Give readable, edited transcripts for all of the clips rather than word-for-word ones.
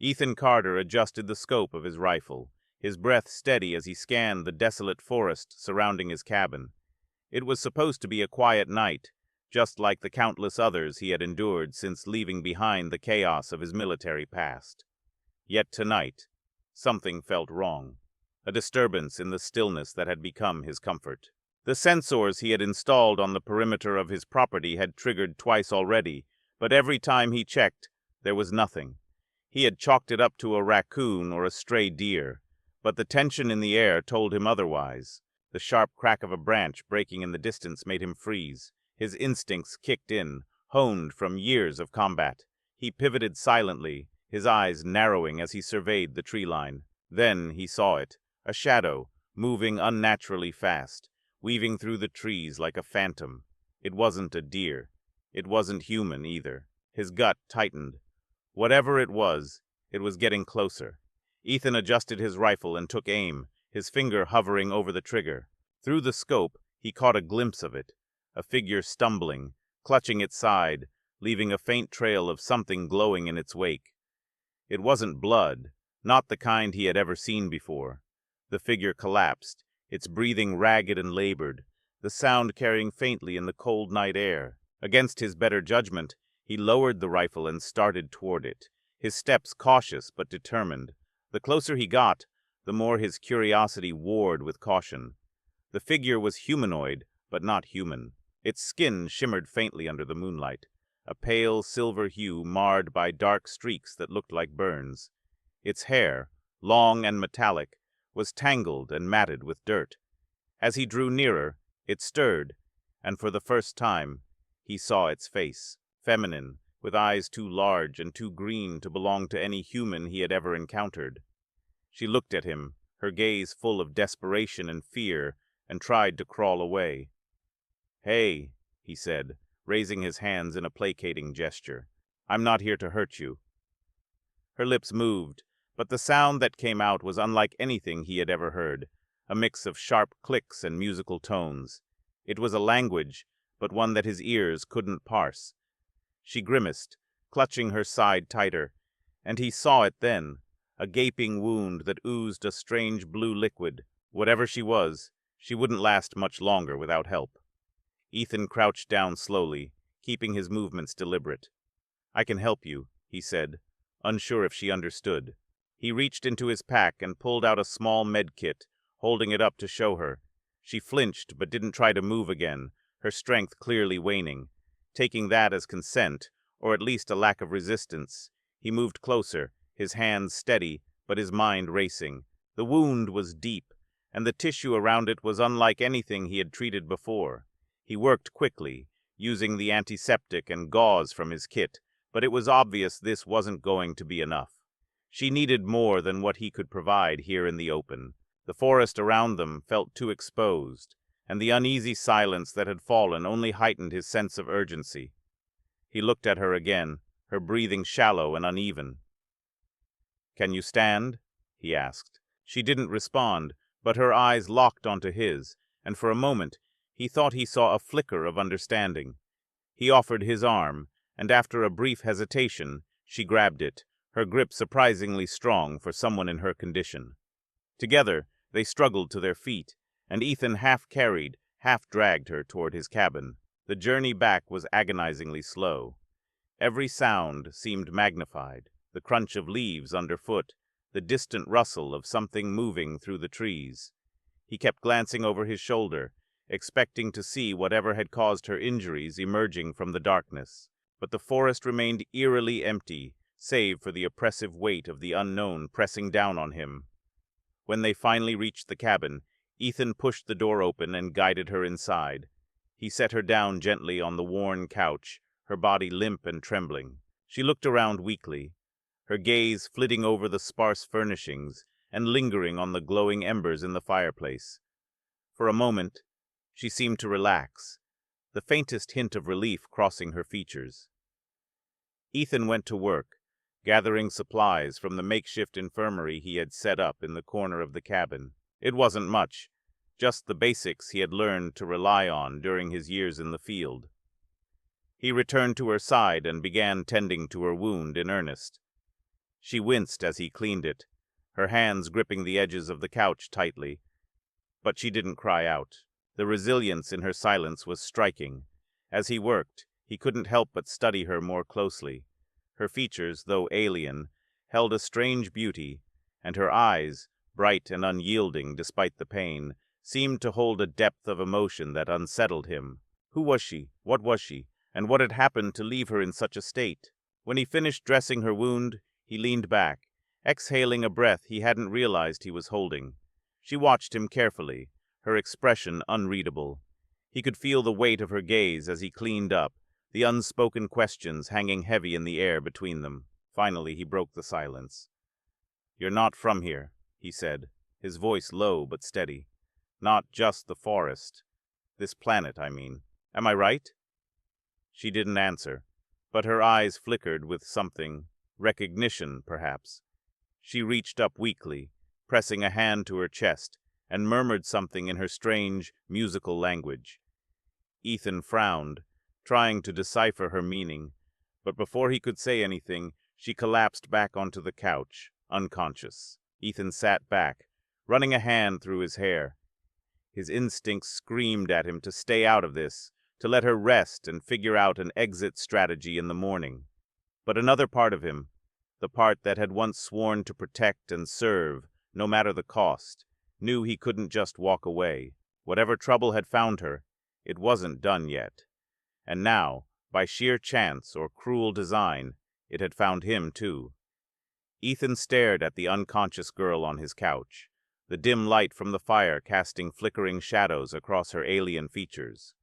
Ethan Carter adjusted the scope of his rifle, his breath steady as he scanned the desolate forest surrounding his cabin. It was supposed to be a quiet night, just like the countless others he had endured since leaving behind the chaos of his military past. Yet tonight, something felt wrong, a disturbance in the stillness that had become his comfort. The sensors he had installed on the perimeter of his property had triggered twice already, but every time he checked, there was nothing. He had chalked it up to a raccoon or a stray deer, but the tension in the air told him otherwise. The sharp crack of a branch breaking in the distance made him freeze. His instincts kicked in, honed from years of combat. He pivoted silently, his eyes narrowing as he surveyed the tree line. Then he saw it, a shadow, moving unnaturally fast, weaving through the trees like a phantom. It wasn't a deer. It wasn't human either. His gut tightened. Whatever it was getting closer. Ethan adjusted his rifle and took aim, his finger hovering over the trigger. Through the scope, he caught a glimpse of it, a figure stumbling, clutching its side, leaving a faint trail of something glowing in its wake. It wasn't blood, not the kind he had ever seen before. The figure collapsed, its breathing ragged and labored, the sound carrying faintly in the cold night air. Against his better judgment, he lowered the rifle and started toward it, his steps cautious but determined. The closer he got, the more his curiosity warred with caution. The figure was humanoid, but not human. Its skin shimmered faintly under the moonlight, a pale silver hue marred by dark streaks that looked like burns. Its hair, long and metallic, was tangled and matted with dirt. As he drew nearer, it stirred, and for the first time, he saw its face, feminine, with eyes too large and too green to belong to any human he had ever encountered. She looked at him, her gaze full of desperation and fear, and tried to crawl away. "Hey," he said, raising his hands in a placating gesture. "I'm not here to hurt you." Her lips moved, but the sound that came out was unlike anything he had ever heard, a mix of sharp clicks and musical tones. It was a language, but one that his ears couldn't parse. She grimaced, clutching her side tighter, and he saw it then, a gaping wound that oozed a strange blue liquid. Whatever she was, she wouldn't last much longer without help. Ethan crouched down slowly, keeping his movements deliberate. "I can help you," he said, unsure if she understood. He reached into his pack and pulled out a small med kit, holding it up to show her. She flinched but didn't try to move again, her strength clearly waning. Taking that as consent, or at least a lack of resistance, he moved closer, his hands steady, but his mind racing. The wound was deep, and the tissue around it was unlike anything he had treated before. He worked quickly, using the antiseptic and gauze from his kit, but it was obvious this wasn't going to be enough. She needed more than what he could provide here in the open. The forest around them felt too exposed, and the uneasy silence that had fallen only heightened his sense of urgency. He looked at her again, her breathing shallow and uneven. "Can you stand?" he asked. She didn't respond, but her eyes locked onto his, and for a moment he thought he saw a flicker of understanding. He offered his arm, and after a brief hesitation, she grabbed it, her grip surprisingly strong for someone in her condition. Together, they struggled to their feet, and Ethan half carried, half dragged her toward his cabin. The journey back was agonizingly slow. Every sound seemed magnified, the crunch of leaves underfoot, the distant rustle of something moving through the trees. He kept glancing over his shoulder, expecting to see whatever had caused her injuries emerging from the darkness. But the forest remained eerily empty, save for the oppressive weight of the unknown pressing down on him. When they finally reached the cabin, Ethan pushed the door open and guided her inside. He set her down gently on the worn couch, her body limp and trembling. She looked around weakly, her gaze flitting over the sparse furnishings and lingering on the glowing embers in the fireplace. For a moment, she seemed to relax, the faintest hint of relief crossing her features. Ethan went to work, gathering supplies from the makeshift infirmary he had set up in the corner of the cabin. It wasn't much, just the basics he had learned to rely on during his years in the field. He returned to her side and began tending to her wound in earnest. She winced as he cleaned it, her hands gripping the edges of the couch tightly. But she didn't cry out. The resilience in her silence was striking. As he worked, he couldn't help but study her more closely. Her features, though alien, held a strange beauty, and her eyes, bright and unyielding despite the pain, seemed to hold a depth of emotion that unsettled him. Who was she? What was she? And what had happened to leave her in such a state? When he finished dressing her wound, he leaned back, exhaling a breath he hadn't realized he was holding. She watched him carefully, her expression unreadable. He could feel the weight of her gaze as he cleaned up, the unspoken questions hanging heavy in the air between them. Finally, he broke the silence. "You're not from here," he said, his voice low but steady. "Not just the forest. This planet, I mean. Am I right?" She didn't answer, but her eyes flickered with something, recognition, perhaps. She reached up weakly, pressing a hand to her chest, and murmured something in her strange, musical language. Ethan frowned, trying to decipher her meaning, but before he could say anything, she collapsed back onto the couch, unconscious. Ethan sat back, running a hand through his hair. His instincts screamed at him to stay out of this, to let her rest and figure out an exit strategy in the morning. But another part of him, the part that had once sworn to protect and serve, no matter the cost, knew he couldn't just walk away. Whatever trouble had found her, it wasn't done yet. And now, by sheer chance or cruel design, it had found him too. Ethan stared at the unconscious girl on his couch, the dim light from the fire casting flickering shadows across her alien features.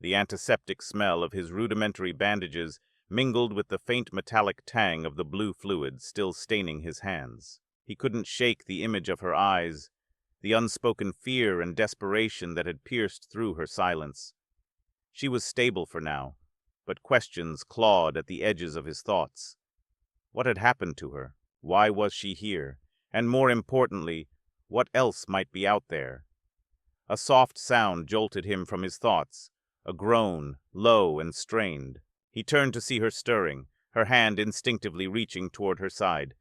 The antiseptic smell of his rudimentary bandages mingled with the faint metallic tang of the blue fluid still staining his hands. He couldn't shake the image of her eyes, the unspoken fear and desperation that had pierced through her silence. She was stable for now, but questions clawed at the edges of his thoughts. What had happened to her? Why was she here? And more importantly, what else might be out there? A soft sound jolted him from his thoughts, a groan, low and strained. He turned to see her stirring, her hand instinctively reaching toward her side.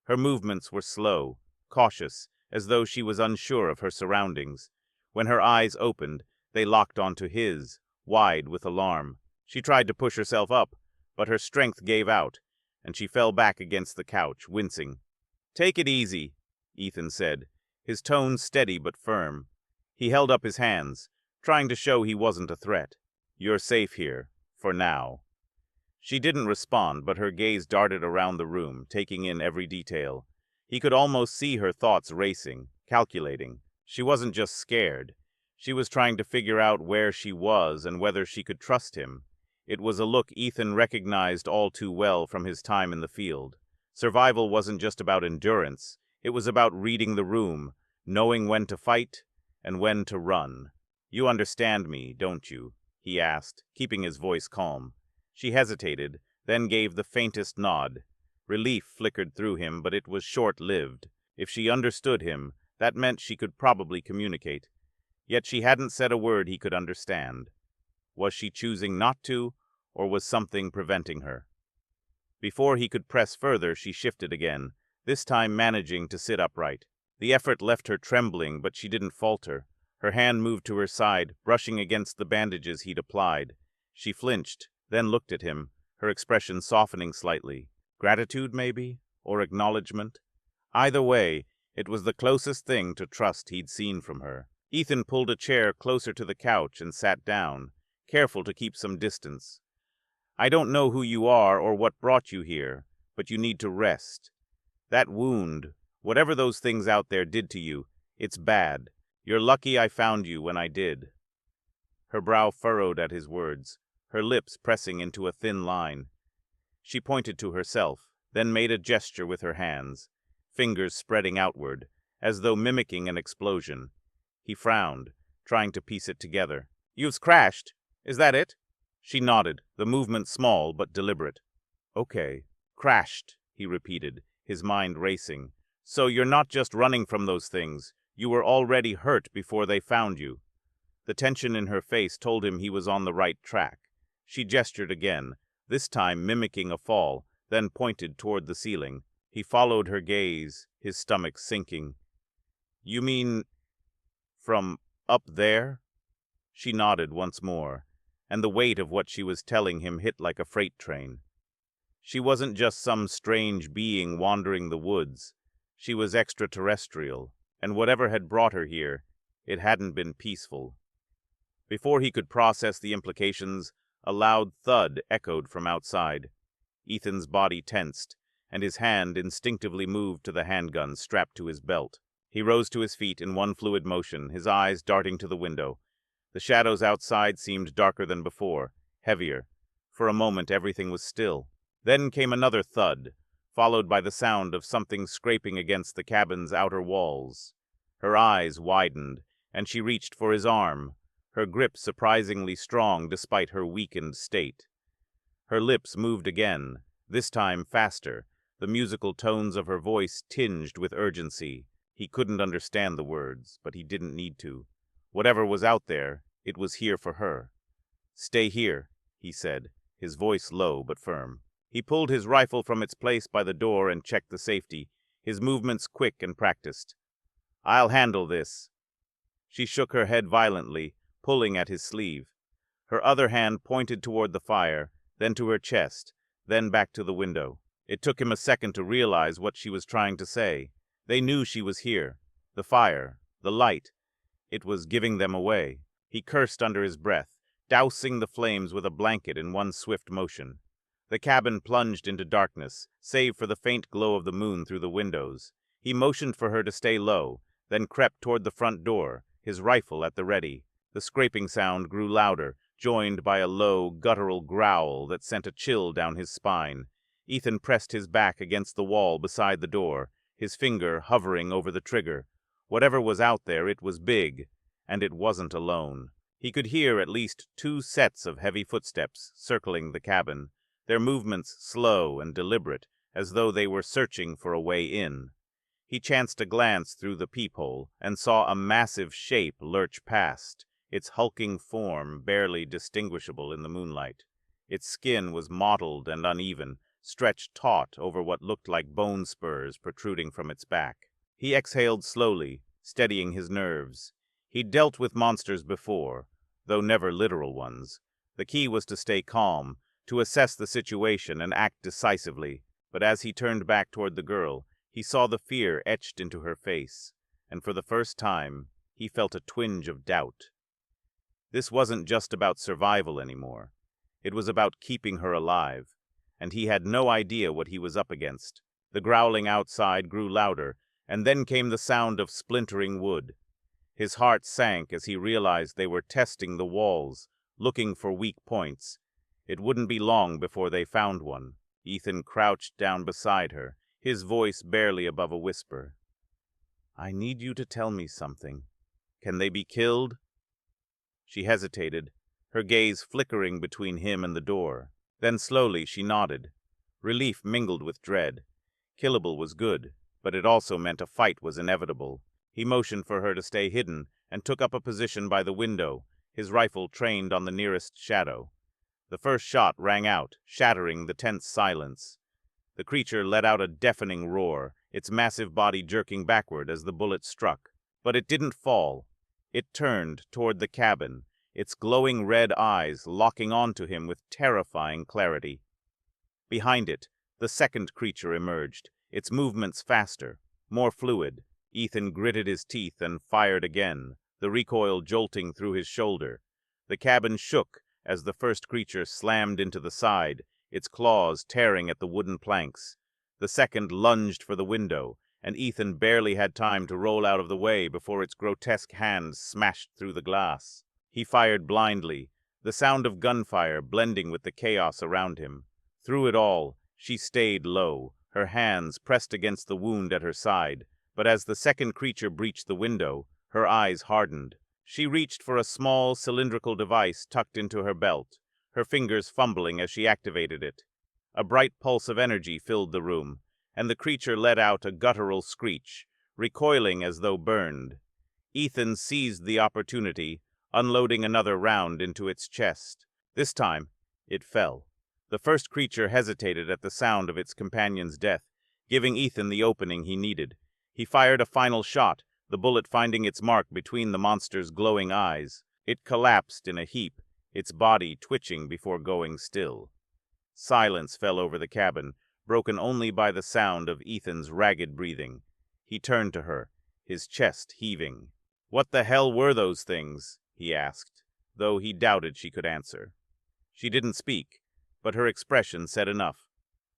Her movements were slow, cautious, as though she was unsure of her surroundings. When her eyes opened, they locked onto his, wide with alarm. She tried to push herself up, but her strength gave out, and she fell back against the couch, wincing. "Take it easy," Ethan said, his tone steady but firm. He held up his hands, trying to show he wasn't a threat. "You're safe here, for now." She didn't respond, but her gaze darted around the room, taking in every detail. He could almost see her thoughts racing, calculating. She wasn't just scared. She was trying to figure out where she was and whether she could trust him. It was a look Ethan recognized all too well from his time in the field. Survival wasn't just about endurance. It was about reading the room, knowing when to fight and when to run. "You understand me, don't you?" he asked, keeping his voice calm. She hesitated, then gave the faintest nod. Relief flickered through him, but it was short-lived. If she understood him, that meant she could probably communicate. Yet she hadn't said a word he could understand. Was she choosing not to, or was something preventing her? Before he could press further, she shifted again, this time managing to sit upright. The effort left her trembling, but she didn't falter. Her hand moved to her side, brushing against the bandages he'd applied. She flinched, then looked at him, her expression softening slightly. Gratitude, maybe? Or acknowledgement? Either way, it was the closest thing to trust he'd seen from her. Ethan pulled a chair closer to the couch and sat down, careful to keep some distance. "I don't know who you are or what brought you here, but you need to rest. That wound, whatever those things out there did to you, it's bad. You're lucky I found you when I did." Her brow furrowed at his words, her lips pressing into a thin line. She pointed to herself, then made a gesture with her hands, fingers spreading outward, as though mimicking an explosion. He frowned, trying to piece it together. "You've crashed. Is that it?" She nodded, the movement small but deliberate. "Okay. Crashed," he repeated, his mind racing. "So you're not just running from those things. You were already hurt before they found you." The tension in her face told him he was on the right track. She gestured again, this time mimicking a fall, then pointed toward the ceiling. He followed her gaze, his stomach sinking. "You mean from up there?" She nodded once more, and the weight of what she was telling him hit like a freight train. She wasn't just some strange being wandering the woods. She was extraterrestrial, and whatever had brought her here, it hadn't been peaceful. Before he could process the implications, a loud thud echoed from outside. Ethan's body tensed, and his hand instinctively moved to the handgun strapped to his belt. He rose to his feet in one fluid motion, his eyes darting to the window. The shadows outside seemed darker than before, heavier. For a moment everything was still. Then came another thud, followed by the sound of something scraping against the cabin's outer walls. Her eyes widened, and she reached for his arm, her grip surprisingly strong despite her weakened state. Her lips moved again, this time faster, the musical tones of her voice tinged with urgency. He couldn't understand the words, but he didn't need to. Whatever was out there, it was here for her. "Stay here," he said, his voice low but firm. He pulled his rifle from its place by the door and checked the safety, his movements quick and practiced. "I'll handle this." She shook her head violently, pulling at his sleeve. Her other hand pointed toward the fire, then to her chest, then back to the window. It took him a second to realize what she was trying to say. They knew she was here. The fire, the light, it was giving them away. He cursed under his breath, dousing the flames with a blanket in one swift motion. The cabin plunged into darkness, save for the faint glow of the moon through the windows. He motioned for her to stay low, then crept toward the front door, his rifle at the ready. The scraping sound grew louder, joined by a low, guttural growl that sent a chill down his spine. Ethan pressed his back against the wall beside the door, his finger hovering over the trigger. Whatever was out there, it was big, and it wasn't alone. He could hear at least 2 sets of heavy footsteps circling the cabin, their movements slow and deliberate, as though they were searching for a way in. He chanced a glance through the peephole and saw a massive shape lurch past, its hulking form barely distinguishable in the moonlight. Its skin was mottled and uneven, stretched taut over what looked like bone spurs protruding from its back. He exhaled slowly, steadying his nerves. He'd dealt with monsters before, though never literal ones. The key was to stay calm, to assess the situation and act decisively. But as he turned back toward the girl, he saw the fear etched into her face, and for the first time, he felt a twinge of doubt. This wasn't just about survival anymore. It was about keeping her alive, and he had no idea what he was up against. The growling outside grew louder, and then came the sound of splintering wood. His heart sank as he realized they were testing the walls, looking for weak points. It wouldn't be long before they found one. Ethan crouched down beside her, his voice barely above a whisper. "I need you to tell me something. Can they be killed?" She hesitated, her gaze flickering between him and the door. Then slowly she nodded. Relief mingled with dread. Killable was good, but it also meant a fight was inevitable. He motioned for her to stay hidden and took up a position by the window, his rifle trained on the nearest shadow. The first shot rang out, shattering the tense silence. The creature let out a deafening roar, its massive body jerking backward as the bullet struck. But it didn't fall. It turned toward the cabin, its glowing red eyes locking onto him with terrifying clarity. Behind it, the second creature emerged, its movements faster, more fluid. Ethan gritted his teeth and fired again, the recoil jolting through his shoulder. The cabin shook as the first creature slammed into the side, its claws tearing at the wooden planks. The second lunged for the window, and Ethan barely had time to roll out of the way before its grotesque hands smashed through the glass. He fired blindly, the sound of gunfire blending with the chaos around him. Through it all, she stayed low, her hands pressed against the wound at her side, but as the second creature breached the window, her eyes hardened. She reached for a small cylindrical device tucked into her belt, her fingers fumbling as she activated it. A bright pulse of energy filled the room, and the creature let out a guttural screech, recoiling as though burned. Ethan seized the opportunity, unloading another round into its chest. This time, it fell. The first creature hesitated at the sound of its companion's death, giving Ethan the opening he needed. He fired a final shot, the bullet finding its mark between the monster's glowing eyes. It collapsed in a heap, its body twitching before going still. Silence fell over the cabin, broken only by the sound of Ethan's ragged breathing. He turned to her, his chest heaving. "What the hell were those things?" he asked, though he doubted she could answer. She didn't speak, but her expression said enough.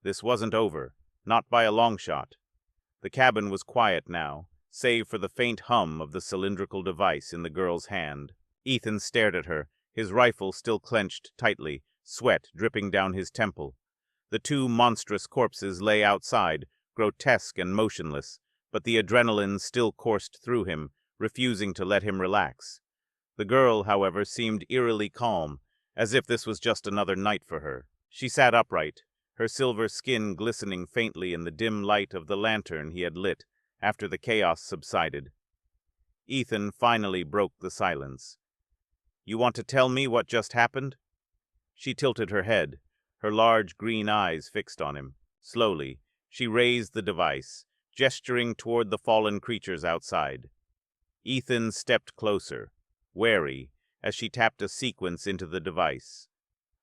This wasn't over, not by a long shot. The cabin was quiet now, save for the faint hum of the cylindrical device in the girl's hand. Ethan stared at her, his rifle still clenched tightly, sweat dripping down his temple. The two monstrous corpses lay outside, grotesque and motionless, but the adrenaline still coursed through him, refusing to let him relax. The girl, however, seemed eerily calm, as if this was just another night for her. She sat upright, her silver skin glistening faintly in the dim light of the lantern he had lit after the chaos subsided. Ethan finally broke the silence. "You want to tell me what just happened?" She tilted her head, her large green eyes fixed on him. Slowly, she raised the device, gesturing toward the fallen creatures outside. Ethan stepped closer, wary, as she tapped a sequence into the device.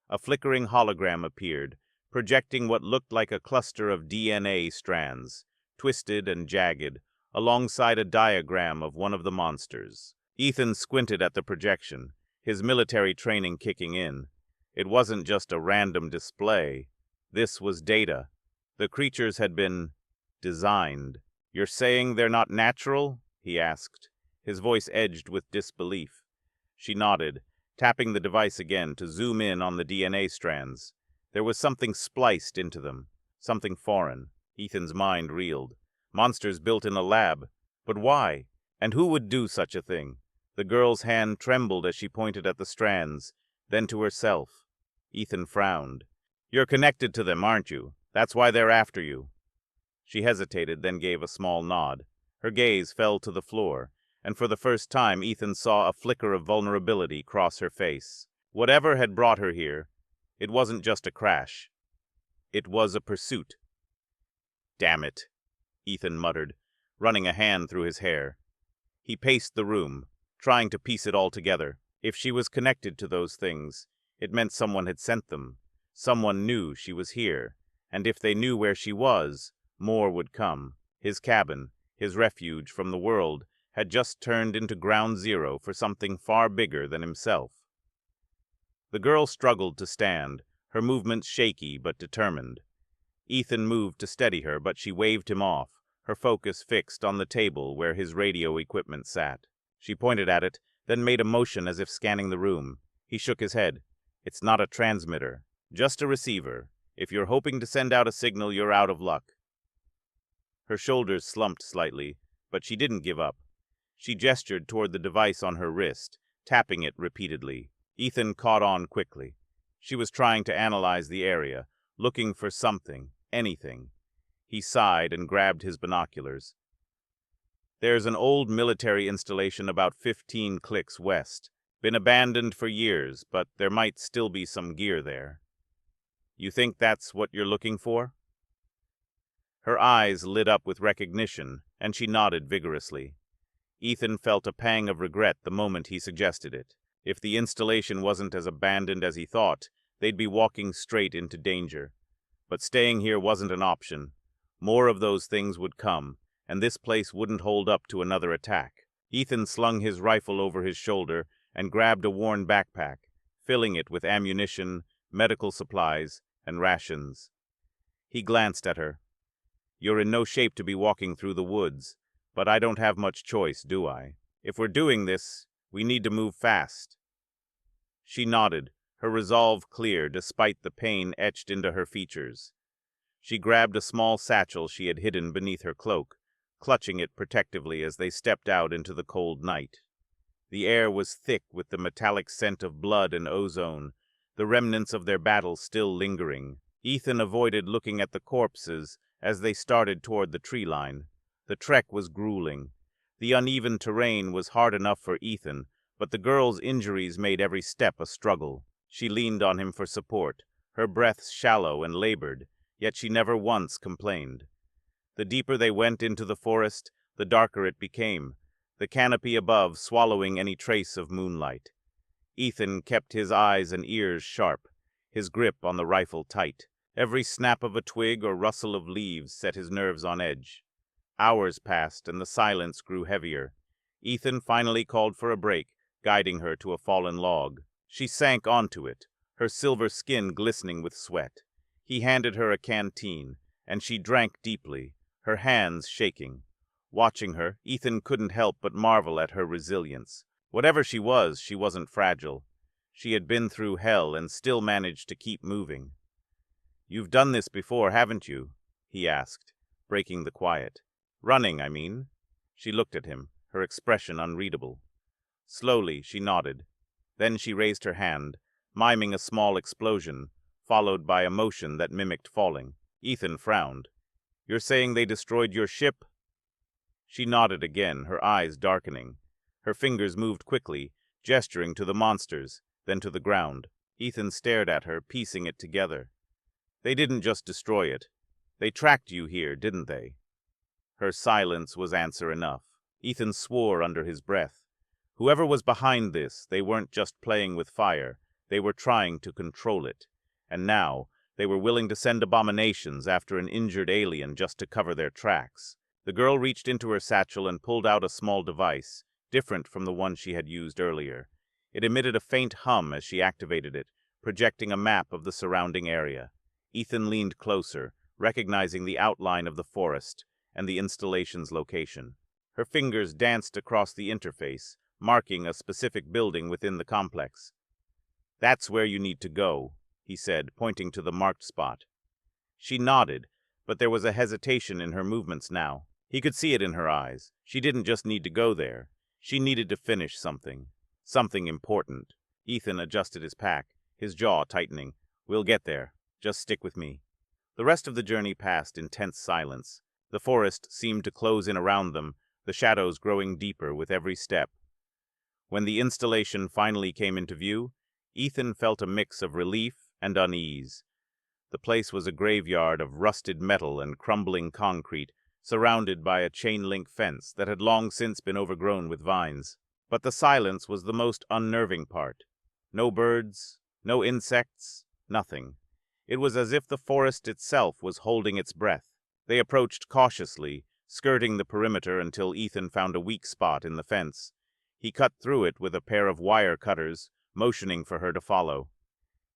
A flickering hologram appeared, projecting what looked like a cluster of DNA strands, twisted and jagged, alongside a diagram of one of the monsters. Ethan squinted at the projection, his military training kicking in. It wasn't just a random display. This was data. The creatures had been designed. "You're saying they're not natural?" he asked, his voice edged with disbelief. She nodded, tapping the device again to zoom in on the DNA strands. There was something spliced into them, something foreign. Ethan's mind reeled. Monsters built in a lab. But why? And who would do such a thing? The girl's hand trembled as she pointed at the strands, then to herself. Ethan frowned. "You're connected to them, aren't you? That's why they're after you." She hesitated, then gave a small nod. Her gaze fell to the floor, and for the first time Ethan saw a flicker of vulnerability cross her face. Whatever had brought her here, it wasn't just a crash. It was a pursuit. "Damn it," Ethan muttered, running a hand through his hair. He paced the room, trying to piece it all together. If she was connected to those things, it meant someone had sent them. Someone knew she was here, and if they knew where she was, more would come. His cabin, his refuge from the world, had just turned into ground zero for something far bigger than himself. The girl struggled to stand, her movements shaky but determined. Ethan moved to steady her, but she waved him off, her focus fixed on the table where his radio equipment sat. She pointed at it, then made a motion as if scanning the room. He shook his head. "It's not a transmitter, just a receiver. If you're hoping to send out a signal, you're out of luck." Her shoulders slumped slightly, but she didn't give up. She gestured toward the device on her wrist, tapping it repeatedly. Ethan caught on quickly. She was trying to analyze the area, looking for something, anything. He sighed and grabbed his binoculars. "There's an old military installation about 15 clicks west. Been abandoned for years, but there might still be some gear there. You think that's what you're looking for?" Her eyes lit up with recognition, and she nodded vigorously. Ethan felt a pang of regret the moment he suggested it. If the installation wasn't as abandoned as he thought, they'd be walking straight into danger. But staying here wasn't an option. More of those things would come, and this place wouldn't hold up to another attack. Ethan slung his rifle over his shoulder and grabbed a worn backpack, filling it with ammunition, medical supplies, and rations. He glanced at her. "You're in no shape to be walking through the woods, but I don't have much choice, do I? If we're doing this, we need to move fast." She nodded, her resolve clear despite the pain etched into her features. She grabbed a small satchel she had hidden beneath her cloak, clutching it protectively as they stepped out into the cold night. The air was thick with the metallic scent of blood and ozone, the remnants of their battle still lingering. Ethan avoided looking at the corpses as they started toward the tree line. The trek was grueling. The uneven terrain was hard enough for Ethan, but the girl's injuries made every step a struggle. She leaned on him for support, her breath shallow and labored, yet she never once complained. The deeper they went into the forest, the darker it became, the canopy above swallowing any trace of moonlight. Ethan kept his eyes and ears sharp, his grip on the rifle tight. Every snap of a twig or rustle of leaves set his nerves on edge. Hours passed, and the silence grew heavier. Ethan finally called for a break, guiding her to a fallen log. She sank onto it, her silver skin glistening with sweat. He handed her a canteen, and she drank deeply, her hands shaking. Watching her, Ethan couldn't help but marvel at her resilience. Whatever she wasn't fragile. She had been through hell and still managed to keep moving. "You've done this before, haven't you?" he asked, breaking the quiet. "Running, I mean." She looked at him, her expression unreadable. Slowly, she nodded. Then she raised her hand, miming a small explosion, followed by a motion that mimicked falling. Ethan frowned. "You're saying they destroyed your ship?" She nodded again, her eyes darkening. Her fingers moved quickly, gesturing to the monsters, then to the ground. Ethan stared at her, piecing it together. "They didn't just destroy it. They tracked you here, didn't they?" Her silence was answer enough. Ethan swore under his breath. Whoever was behind this, they weren't just playing with fire, they were trying to control it. And now, they were willing to send abominations after an injured alien just to cover their tracks. The girl reached into her satchel and pulled out a small device, different from the one she had used earlier. It emitted a faint hum as she activated it, projecting a map of the surrounding area. Ethan leaned closer, recognizing the outline of the forest and the installation's location. Her fingers danced across the interface, marking a specific building within the complex. "That's where you need to go," he said, pointing to the marked spot. She nodded, but there was a hesitation in her movements now. He could see it in her eyes. She didn't just need to go there. She needed to finish something. Something important. Ethan adjusted his pack, his jaw tightening. "We'll get there. Just stick with me." The rest of the journey passed in tense silence. The forest seemed to close in around them, the shadows growing deeper with every step. When the installation finally came into view, Ethan felt a mix of relief and unease. The place was a graveyard of rusted metal and crumbling concrete, surrounded by a chain-link fence that had long since been overgrown with vines. But the silence was the most unnerving part. No birds, no insects, nothing. It was as if the forest itself was holding its breath. They approached cautiously, skirting the perimeter until Ethan found a weak spot in the fence. He cut through it with a pair of wire cutters, motioning for her to follow.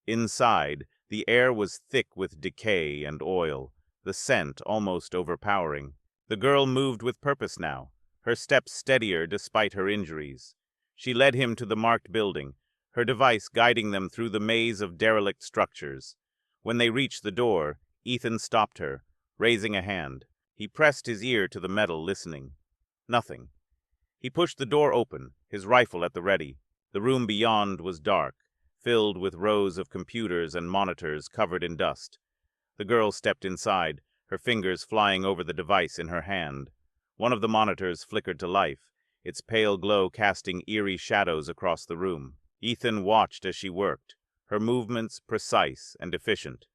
Inside, the air was thick with decay and oil, the scent almost overpowering. The girl moved with purpose now, her steps steadier despite her injuries. She led him to the marked building, her device guiding them through the maze of derelict structures. When they reached the door, Ethan stopped her, raising a hand. He pressed his ear to the metal, listening. Nothing. He pushed the door open, his rifle at the ready. The room beyond was dark, filled with rows of computers and monitors covered in dust. The girl stepped inside, her fingers flying over the device in her hand. One of the monitors flickered to life, its pale glow casting eerie shadows across the room. Ethan watched as she worked, her movements precise and efficient.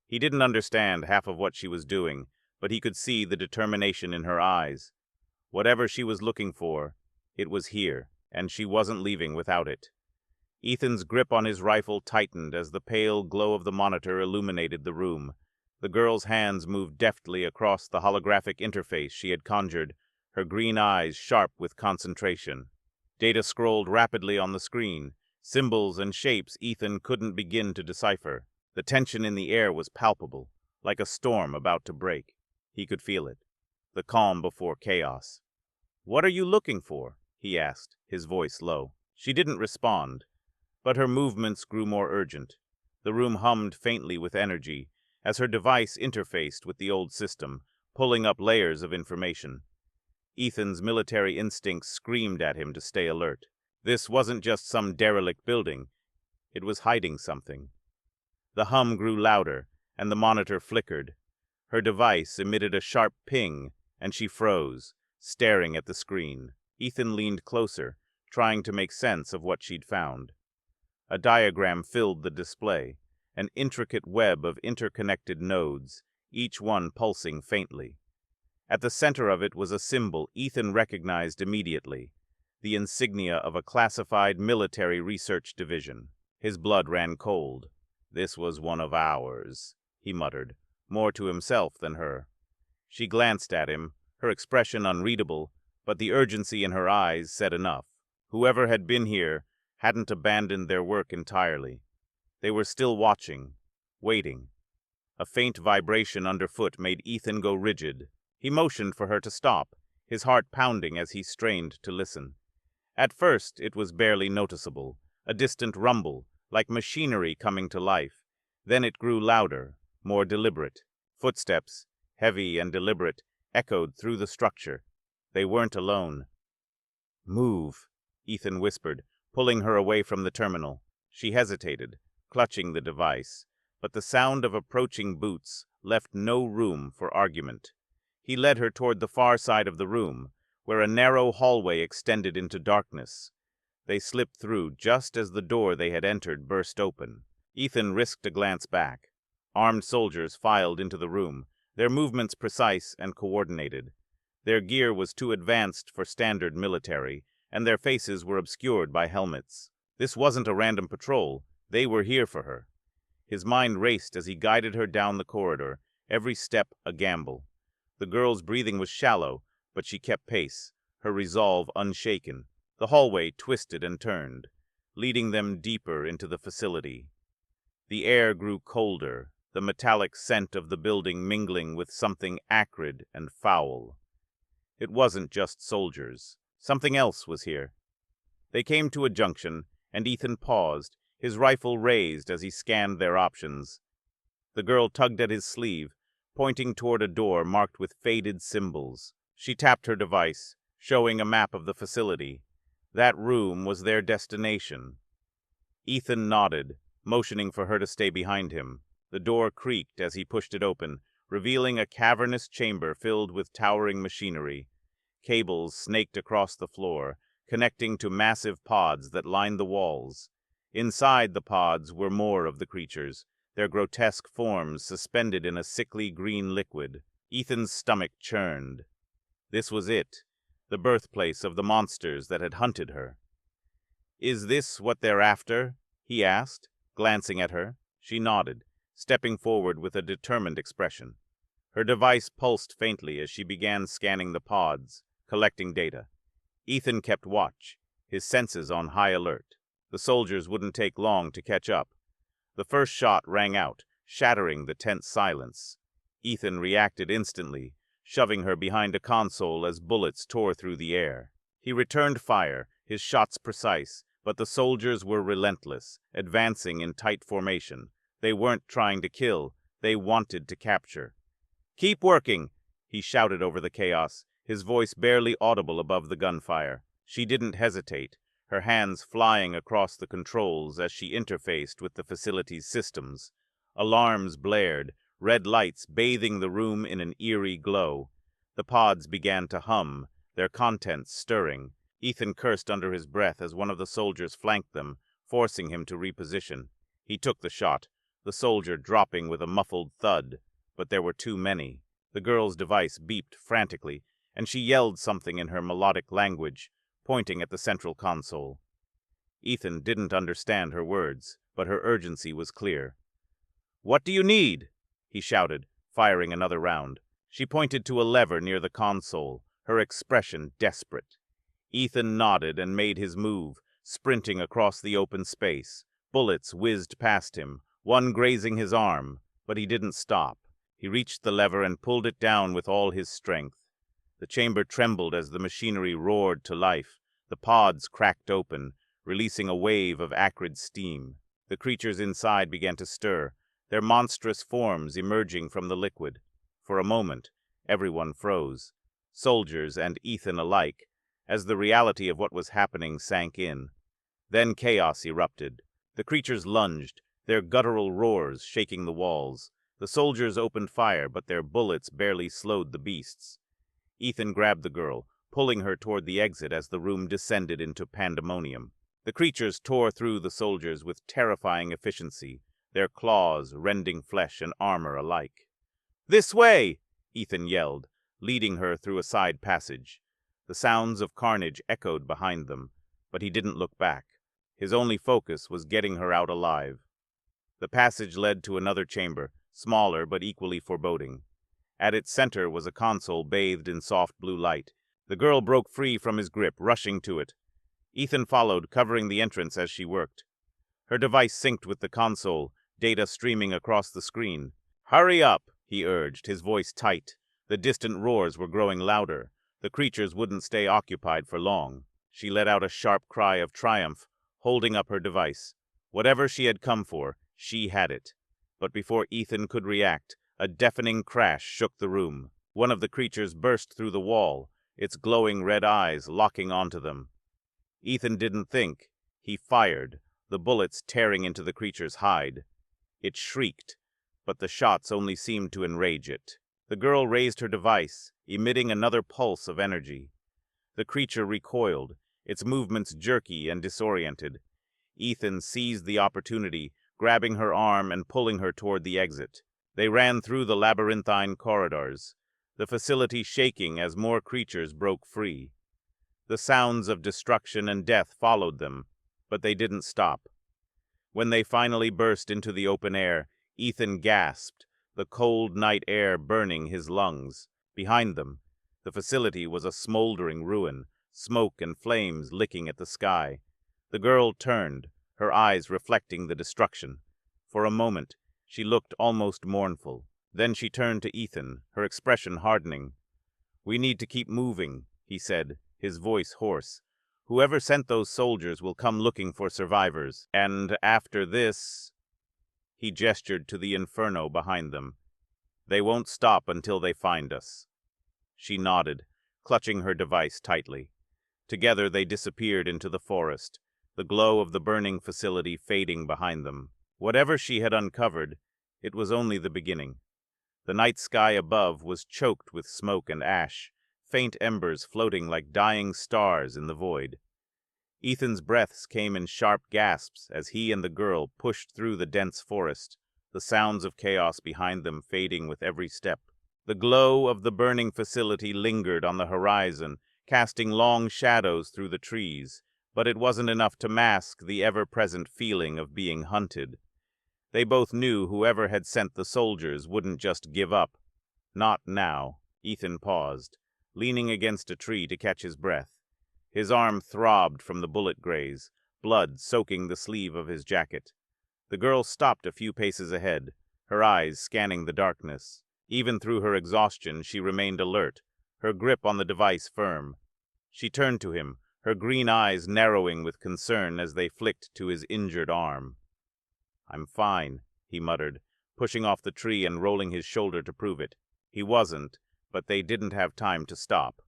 He didn't understand half of what she was doing, but he could see the determination in her eyes. Whatever she was looking for, it was here, and she wasn't leaving without it. Ethan's grip on his rifle tightened as the pale glow of the monitor illuminated the room. The girl's hands moved deftly across the holographic interface she had conjured, her green eyes sharp with concentration. Data scrolled rapidly on the screen, symbols and shapes Ethan couldn't begin to decipher. The tension in the air was palpable, like a storm about to break. He could feel it, the calm before chaos. "What are you looking for?" he asked, his voice low. She didn't respond, but her movements grew more urgent. The room hummed faintly with energy, as her device interfaced with the old system, pulling up layers of information. Ethan's military instincts screamed at him to stay alert. This wasn't just some derelict building. It was hiding something. The hum grew louder, and the monitor flickered. Her device emitted a sharp ping, and she froze, staring at the screen. Ethan leaned closer, trying to make sense of what she'd found. A diagram filled the display, an intricate web of interconnected nodes, each one pulsing faintly. At the center of it was a symbol Ethan recognized immediately, the insignia of a classified military research division. His blood ran cold. "This was one of ours," he muttered, more to himself than her. She glanced at him, her expression unreadable, but the urgency in her eyes said enough. Whoever had been here hadn't abandoned their work entirely. They were still watching, waiting. A faint vibration underfoot made Ethan go rigid. He motioned for her to stop, his heart pounding as he strained to listen. At first, it was barely noticeable, a distant rumble, like machinery coming to life. Then it grew louder, more deliberate. Footsteps, heavy and deliberate, echoed through the structure. They weren't alone. "Move," Ethan whispered, pulling her away from the terminal. She hesitated, clutching the device, but the sound of approaching boots left no room for argument. He led her toward the far side of the room, where a narrow hallway extended into darkness. They slipped through just as the door they had entered burst open. Ethan risked a glance back. Armed soldiers filed into the room, their movements precise and coordinated. Their gear was too advanced for standard military, and their faces were obscured by helmets. This wasn't a random patrol. They were here for her. His mind raced as he guided her down the corridor, every step a gamble. The girl's breathing was shallow, but she kept pace, her resolve unshaken. The hallway twisted and turned, leading them deeper into the facility. The air grew colder, the metallic scent of the building mingling with something acrid and foul. It wasn't just soldiers. Something else was here. They came to a junction, and Ethan paused, his rifle raised as he scanned their options. The girl tugged at his sleeve, pointing toward a door marked with faded symbols. She tapped her device, showing a map of the facility. That room was their destination. Ethan nodded, motioning for her to stay behind him. The door creaked as he pushed it open, revealing a cavernous chamber filled with towering machinery. Cables snaked across the floor, connecting to massive pods that lined the walls. Inside the pods were more of the creatures, their grotesque forms suspended in a sickly green liquid. Ethan's stomach churned. This was it, the birthplace of the monsters that had hunted her. "Is this what they're after?" he asked, glancing at her. She nodded, stepping forward with a determined expression. Her device pulsed faintly as she began scanning the pods, collecting data. Ethan kept watch, his senses on high alert. The soldiers wouldn't take long to catch up. The first shot rang out, shattering the tense silence. Ethan reacted instantly, shoving her behind a console as bullets tore through the air. He returned fire, his shots precise, but the soldiers were relentless, advancing in tight formation. They weren't trying to kill, they wanted to capture. "Keep working," he shouted over the chaos, his voice barely audible above the gunfire. She didn't hesitate, her hands flying across the controls as she interfaced with the facility's systems. Alarms blared, red lights bathing the room in an eerie glow. The pods began to hum, their contents stirring. Ethan cursed under his breath as one of the soldiers flanked them, forcing him to reposition. He took the shot, the soldier dropping with a muffled thud, but there were too many. The girl's device beeped frantically, and she yelled something in her melodic language, pointing at the central console. Ethan didn't understand her words, but her urgency was clear. "What do you need?" he shouted, firing another round. She pointed to a lever near the console, her expression desperate. Ethan nodded and made his move, sprinting across the open space. Bullets whizzed past him, one grazing his arm, but he didn't stop. He reached the lever and pulled it down with all his strength. The chamber trembled as the machinery roared to life. The pods cracked open, releasing a wave of acrid steam. The creatures inside began to stir, their monstrous forms emerging from the liquid. For a moment, everyone froze, soldiers and Ethan alike, as the reality of what was happening sank in. Then chaos erupted. The creatures lunged, their guttural roars shaking the walls. The soldiers opened fire, but their bullets barely slowed the beasts. Ethan grabbed the girl, pulling her toward the exit as the room descended into pandemonium. The creatures tore through the soldiers with terrifying efficiency, their claws rending flesh and armor alike. "This way!" Ethan yelled, leading her through a side passage. The sounds of carnage echoed behind them, but he didn't look back. His only focus was getting her out alive. The passage led to another chamber, smaller but equally foreboding. At its center was a console bathed in soft blue light. The girl broke free from his grip, rushing to it. Ethan followed, covering the entrance as she worked. Her device synced with the console, data streaming across the screen. "Hurry up," he urged, his voice tight. The distant roars were growing louder. The creatures wouldn't stay occupied for long. She let out a sharp cry of triumph, holding up her device. Whatever she had come for, she had it. But before Ethan could react, a deafening crash shook the room. One of the creatures burst through the wall, its glowing red eyes locking onto them. Ethan didn't think. He fired, the bullets tearing into the creature's hide. It shrieked, but the shots only seemed to enrage it. The girl raised her device, emitting another pulse of energy. The creature recoiled, its movements jerky and disoriented. Ethan seized the opportunity, grabbing her arm and pulling her toward the exit. They ran through the labyrinthine corridors, the facility shaking as more creatures broke free. The sounds of destruction and death followed them, but they didn't stop. When they finally burst into the open air, Ethan gasped, the cold night air burning his lungs. Behind them, the facility was a smoldering ruin, smoke and flames licking at the sky. The girl turned, her eyes reflecting the destruction. For a moment, she looked almost mournful. Then she turned to Ethan, her expression hardening. "We need to keep moving," he said, his voice hoarse. "Whoever sent those soldiers will come looking for survivors. And after this—" He gestured to the inferno behind them. "They won't stop until they find us." She nodded, clutching her device tightly. Together they disappeared into the forest, the glow of the burning facility fading behind them. Whatever she had uncovered, it was only the beginning. The night sky above was choked with smoke and ash, faint embers floating like dying stars in the void. Ethan's breaths came in sharp gasps as he and the girl pushed through the dense forest, the sounds of chaos behind them fading with every step. The glow of the burning facility lingered on the horizon, casting long shadows through the trees, but it wasn't enough to mask the ever-present feeling of being hunted. They both knew whoever had sent the soldiers wouldn't just give up. Not now. Ethan paused, leaning against a tree to catch his breath. His arm throbbed from the bullet graze, blood soaking the sleeve of his jacket. The girl stopped a few paces ahead, her eyes scanning the darkness. Even through her exhaustion, she remained alert, her grip on the device firm. She turned to him, her green eyes narrowing with concern as they flicked to his injured arm. "I'm fine," he muttered, pushing off the tree and rolling his shoulder to prove it. He wasn't, but they didn't have time to stop.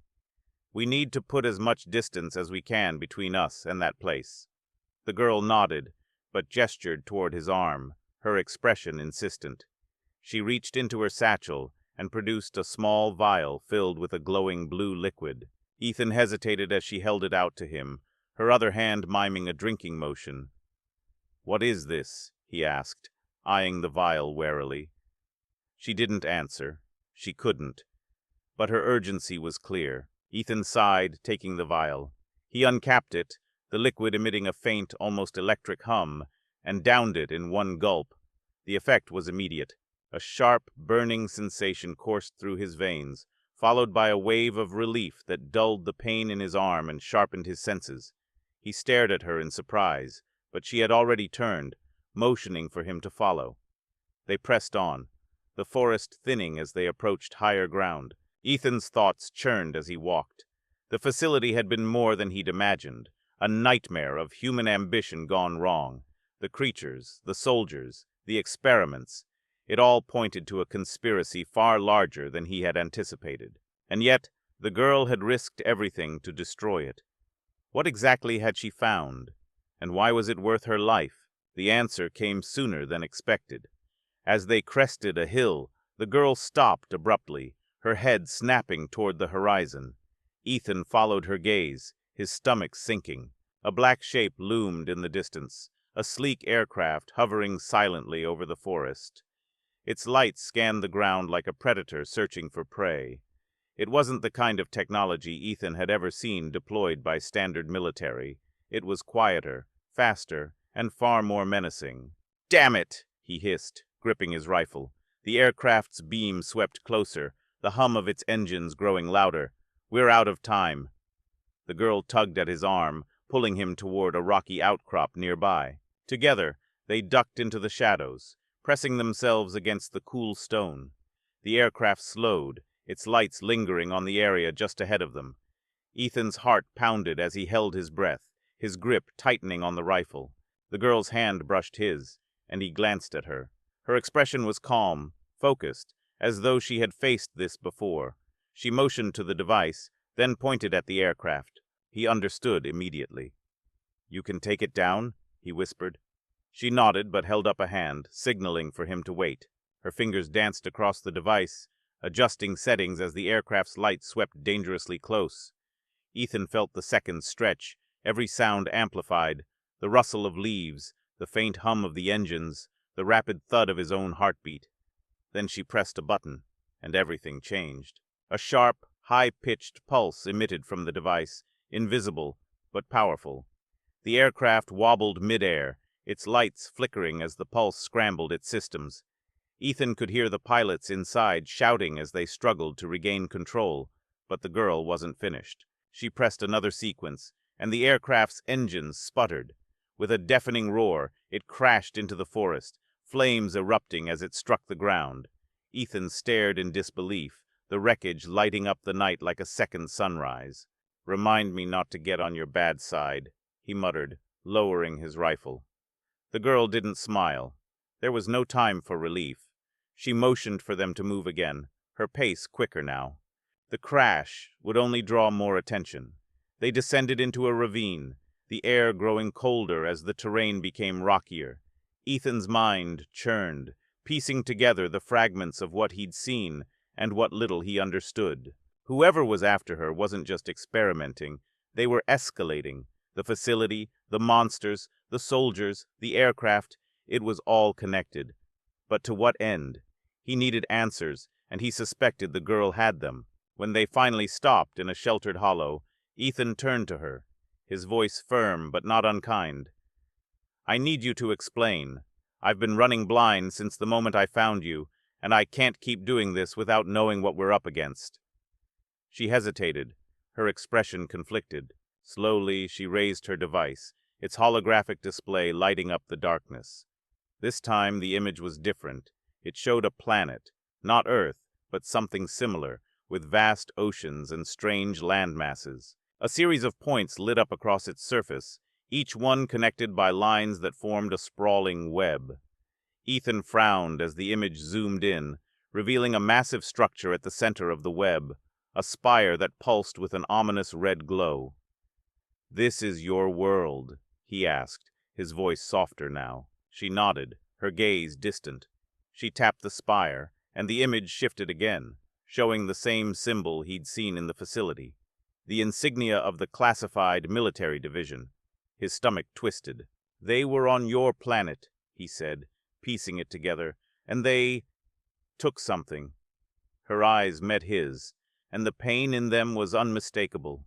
"We need to put as much distance as we can between us and that place." The girl nodded, but gestured toward his arm, her expression insistent. She reached into her satchel and produced a small vial filled with a glowing blue liquid. Ethan hesitated as she held it out to him, her other hand miming a drinking motion. "What is this?" he asked, eyeing the vial warily. She didn't answer. She couldn't. But her urgency was clear. Ethan sighed, taking the vial. He uncapped it, the liquid emitting a faint, almost electric hum, and downed it in one gulp. The effect was immediate. A sharp, burning sensation coursed through his veins, followed by a wave of relief that dulled the pain in his arm and sharpened his senses. He stared at her in surprise, but she had already turned, motioning for him to follow. They pressed on, the forest thinning as they approached higher ground. Ethan's thoughts churned as he walked. The facility had been more than he'd imagined, a nightmare of human ambition gone wrong. The creatures, the soldiers, the experiments, it all pointed to a conspiracy far larger than he had anticipated. And yet, the girl had risked everything to destroy it. What exactly had she found? And why was it worth her life? The answer came sooner than expected. As they crested a hill, the girl stopped abruptly, her head snapping toward the horizon. Ethan followed her gaze, his stomach sinking. A black shape loomed in the distance, a sleek aircraft hovering silently over the forest. Its light scanned the ground like a predator searching for prey. It wasn't the kind of technology Ethan had ever seen deployed by standard military. It was quieter, faster, and far more menacing. "Damn it!" he hissed, gripping his rifle. The aircraft's beam swept closer, the hum of its engines growing louder. "We're out of time." The girl tugged at his arm, pulling him toward a rocky outcrop nearby. Together, they ducked into the shadows, pressing themselves against the cool stone. The aircraft slowed, its lights lingering on the area just ahead of them. Ethan's heart pounded as he held his breath, his grip tightening on the rifle. The girl's hand brushed his, and he glanced at her. Her expression was calm, focused, as though she had faced this before. She motioned to the device, then pointed at the aircraft. He understood immediately. "You can take it down?" he whispered. She nodded but held up a hand, signaling for him to wait. Her fingers danced across the device, adjusting settings as the aircraft's light swept dangerously close. Ethan felt the seconds stretch, every sound amplified, the rustle of leaves, the faint hum of the engines, the rapid thud of his own heartbeat. Then she pressed a button, and everything changed. A sharp, high-pitched pulse emitted from the device, invisible but powerful. The aircraft wobbled midair, its lights flickering as the pulse scrambled its systems. Ethan could hear the pilots inside shouting as they struggled to regain control, but the girl wasn't finished. She pressed another sequence, and the aircraft's engines sputtered. With a deafening roar, it crashed into the forest, flames erupting as it struck the ground. Ethan stared in disbelief, the wreckage lighting up the night like a second sunrise. "Remind me not to get on your bad side," he muttered, lowering his rifle. The girl didn't smile. There was no time for relief. She motioned for them to move again, her pace quicker now. The crash would only draw more attention. They descended into a ravine, the air growing colder as the terrain became rockier. Ethan's mind churned, piecing together the fragments of what he'd seen and what little he understood. Whoever was after her wasn't just experimenting, they were escalating. The facility, the monsters, the soldiers, the aircraft, it was all connected. But to what end? He needed answers, and he suspected the girl had them. When they finally stopped in a sheltered hollow, Ethan turned to her, his voice firm but not unkind. "I need you to explain. I've been running blind since the moment I found you, and I can't keep doing this without knowing what we're up against." She hesitated, her expression conflicted. Slowly, she raised her device, its holographic display lighting up the darkness. This time, the image was different. It showed a planet, not Earth, but something similar, with vast oceans and strange landmasses. A series of points lit up across its surface, each one connected by lines that formed a sprawling web. Ethan frowned as the image zoomed in, revealing a massive structure at the center of the web, a spire that pulsed with an ominous red glow. "This is your world?" he asked, his voice softer now. She nodded, her gaze distant. She tapped the spire, and the image shifted again, showing the same symbol he'd seen in the facility, the insignia of the classified military division. His stomach twisted. "They were on your planet," he said, piecing it together, "and they took something." Her eyes met his, and the pain in them was unmistakable.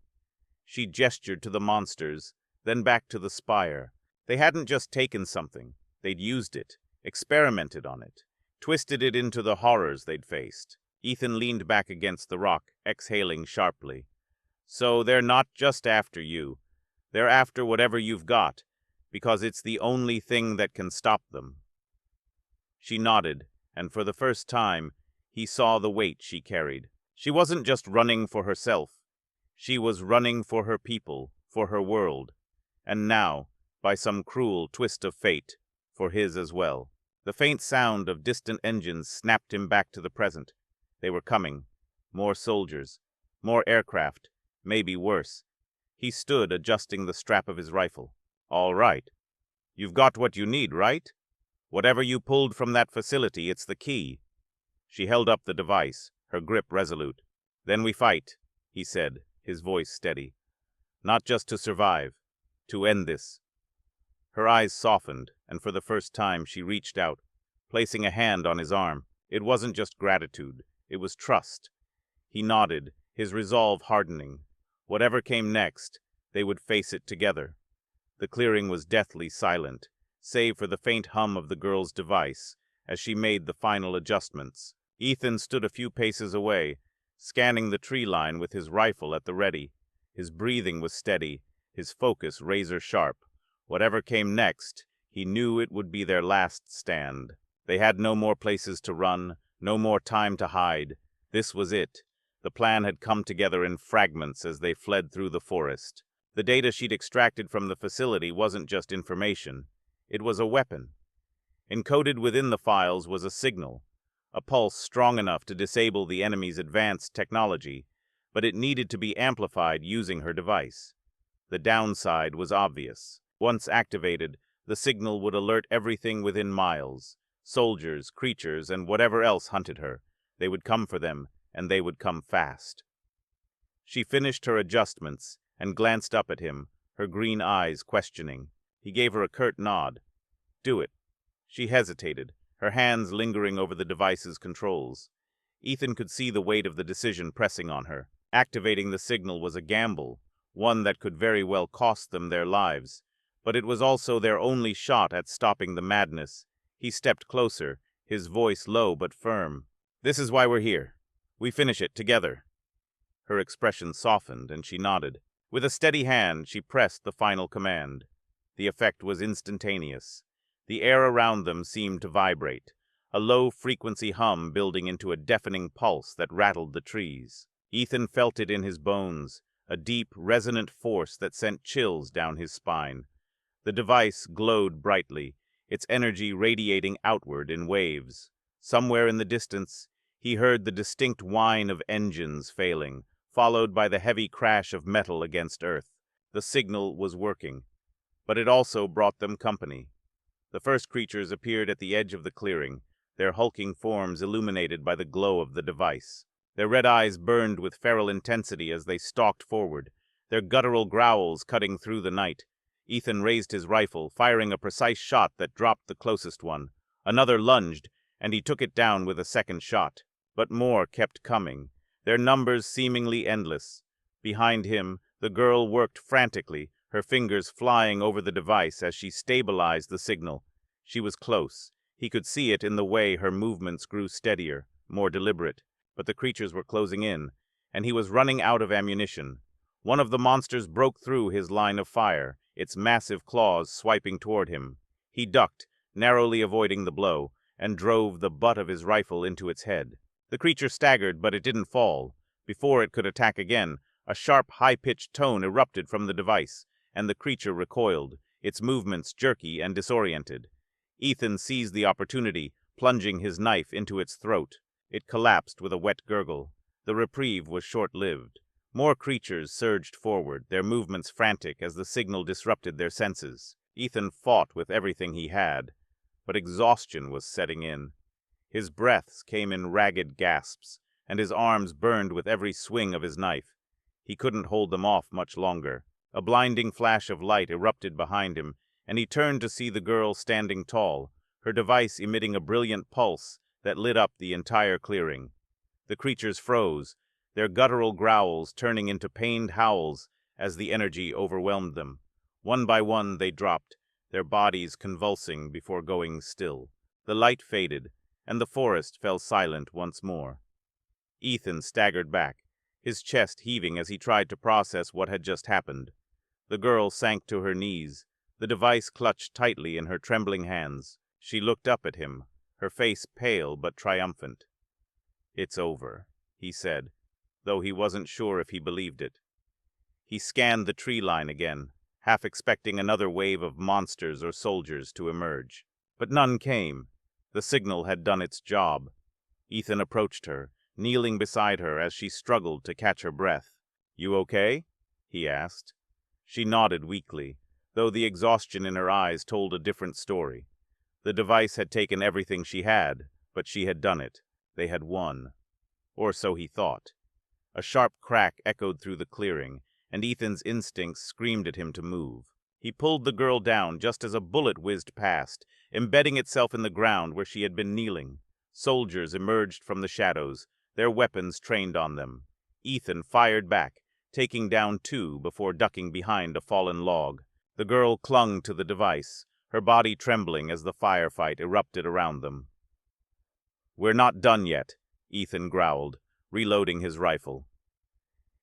She gestured to the monsters, then back to the spire. They hadn't just taken something, they'd used it, experimented on it, twisted it into the horrors they'd faced. Ethan leaned back against the rock, exhaling sharply. "So they're not just after you. They're after whatever you've got, because it's the only thing that can stop them." She nodded, and for the first time, he saw the weight she carried. She wasn't just running for herself. She was running for her people, for her world, and now, by some cruel twist of fate, for his as well. The faint sound of distant engines snapped him back to the present. They were coming. More soldiers, more aircraft, maybe worse. He stood adjusting the strap of his rifle. "All right. You've got what you need, right? Whatever you pulled from that facility, it's the key." She held up the device, her grip resolute. "Then we fight," he said, his voice steady. "Not just to survive, to end this." Her eyes softened, and for the first time she reached out, placing a hand on his arm. It wasn't just gratitude, it was trust. He nodded, his resolve hardening. Whatever came next, they would face it together. The clearing was deathly silent, save for the faint hum of the girl's device as she made the final adjustments. Ethan stood a few paces away, scanning the tree line with his rifle at the ready. His breathing was steady, his focus razor-sharp. Whatever came next, he knew it would be their last stand. They had no more places to run, no more time to hide. This was it. The plan had come together in fragments as they fled through the forest. The data she'd extracted from the facility wasn't just information. It was a weapon. Encoded within the files was a signal, a pulse strong enough to disable the enemy's advanced technology, but it needed to be amplified using her device. The downside was obvious. Once activated, the signal would alert everything within miles. Soldiers, creatures, and whatever else hunted her. They would come for them, and they would come fast. She finished her adjustments and glanced up at him, her green eyes questioning. He gave her a curt nod. "Do it." She hesitated, her hands lingering over the device's controls. Ethan could see the weight of the decision pressing on her. Activating the signal was a gamble, one that could very well cost them their lives, but it was also their only shot at stopping the madness. He stepped closer, his voice low but firm. "This is why we're here. We finish it together." Her expression softened, and she nodded. With a steady hand, she pressed the final command. The effect was instantaneous. The air around them seemed to vibrate, a low-frequency hum building into a deafening pulse that rattled the trees. Ethan felt it in his bones, a deep, resonant force that sent chills down his spine. The device glowed brightly, its energy radiating outward in waves. Somewhere in the distance, he heard the distinct whine of engines failing, followed by the heavy crash of metal against earth. The signal was working, but it also brought them company. The first creatures appeared at the edge of the clearing, their hulking forms illuminated by the glow of the device. Their red eyes burned with feral intensity as they stalked forward, their guttural growls cutting through the night. Ethan raised his rifle, firing a precise shot that dropped the closest one. Another lunged, and he took it down with a second shot. But more kept coming, their numbers seemingly endless. Behind him, the girl worked frantically, her fingers flying over the device as she stabilized the signal. She was close. He could see it in the way her movements grew steadier, more deliberate. But the creatures were closing in, and he was running out of ammunition. One of the monsters broke through his line of fire, its massive claws swiping toward him. He ducked, narrowly avoiding the blow, and drove the butt of his rifle into its head. The creature staggered, but it didn't fall. Before it could attack again, a sharp, high-pitched tone erupted from the device, and the creature recoiled, its movements jerky and disoriented. Ethan seized the opportunity, plunging his knife into its throat. It collapsed with a wet gurgle. The reprieve was short-lived. More creatures surged forward, their movements frantic as the signal disrupted their senses. Ethan fought with everything he had, but exhaustion was setting in. His breaths came in ragged gasps, and his arms burned with every swing of his knife. He couldn't hold them off much longer. A blinding flash of light erupted behind him, and he turned to see the girl standing tall, her device emitting a brilliant pulse that lit up the entire clearing. The creatures froze, their guttural growls turning into pained howls as the energy overwhelmed them. One by one they dropped, their bodies convulsing before going still. The light faded, and the forest fell silent once more. Ethan staggered back, his chest heaving as he tried to process what had just happened. The girl sank to her knees, the device clutched tightly in her trembling hands. She looked up at him, her face pale but triumphant. "It's over," he said, though he wasn't sure if he believed it. He scanned the tree line again, half expecting another wave of monsters or soldiers to emerge. But none came. The signal had done its job. Ethan approached her, kneeling beside her as she struggled to catch her breath. "You okay?" he asked. She nodded weakly, though the exhaustion in her eyes told a different story. The device had taken everything she had, but she had done it. They had won. Or so he thought. A sharp crack echoed through the clearing, and Ethan's instincts screamed at him to move. He pulled the girl down just as a bullet whizzed past, embedding itself in the ground where she had been kneeling. Soldiers emerged from the shadows, their weapons trained on them. Ethan fired back, taking down 2 before ducking behind a fallen log. The girl clung to the device, her body trembling as the firefight erupted around them. "We're not done yet," Ethan growled, reloading his rifle.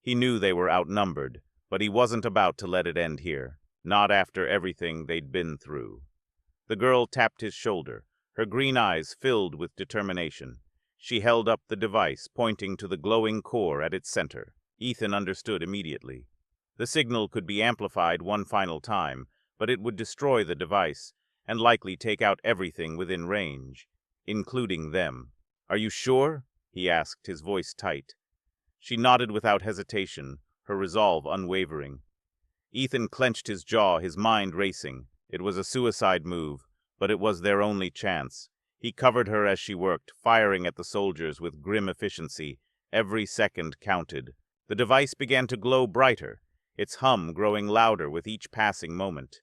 He knew they were outnumbered, but he wasn't about to let it end here, not after everything they'd been through. The girl tapped his shoulder, her green eyes filled with determination. She held up the device, pointing to the glowing core at its center. Ethan understood immediately. The signal could be amplified one final time, but it would destroy the device, and likely take out everything within range, including them. "Are you sure?" he asked, his voice tight. She nodded without hesitation, her resolve unwavering. Ethan clenched his jaw, his mind racing. It was a suicide move, but it was their only chance. He covered her as she worked, firing at the soldiers with grim efficiency. Every second counted. The device began to glow brighter, its hum growing louder with each passing moment.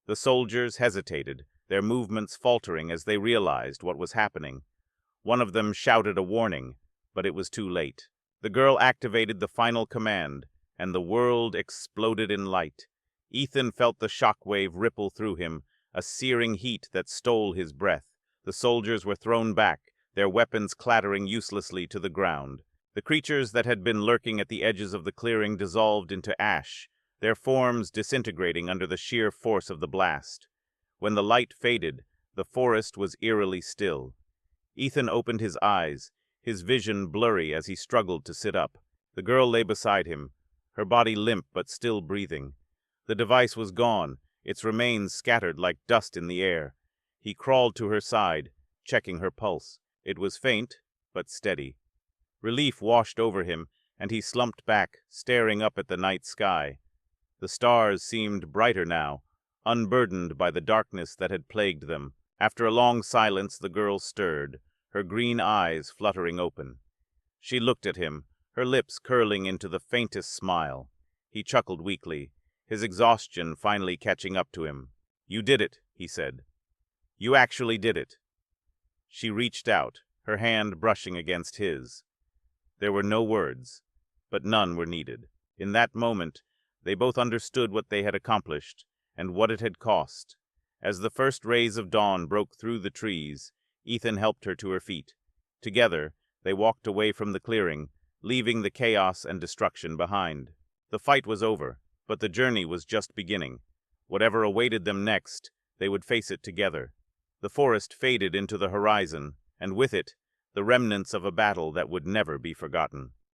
The soldiers hesitated, their movements faltering as they realized what was happening. One of them shouted a warning, but it was too late. The girl activated the final command, and the world exploded in light. Ethan felt the shockwave ripple through him, a searing heat that stole his breath. The soldiers were thrown back, their weapons clattering uselessly to the ground. The creatures that had been lurking at the edges of the clearing dissolved into ash, their forms disintegrating under the sheer force of the blast. When the light faded, the forest was eerily still. Ethan opened his eyes, his vision blurry as he struggled to sit up. The girl lay beside him, her body limp but still breathing. The device was gone, its remains scattered like dust in the air. He crawled to her side, checking her pulse. It was faint, but steady. Relief washed over him, and he slumped back, staring up at the night sky. The stars seemed brighter now, unburdened by the darkness that had plagued them. After a long silence, the girl stirred, her green eyes fluttering open. She looked at him, her lips curling into the faintest smile. He chuckled weakly, his exhaustion finally catching up to him. "You did it," he said. "You actually did it." She reached out, her hand brushing against his. There were no words, but none were needed. In that moment, they both understood what they had accomplished and what it had cost. As the first rays of dawn broke through the trees, Ethan helped her to her feet. Together, they walked away from the clearing, leaving the chaos and destruction behind. The fight was over, but the journey was just beginning. Whatever awaited them next, they would face it together. The forest faded into the horizon, and with it, the remnants of a battle that would never be forgotten.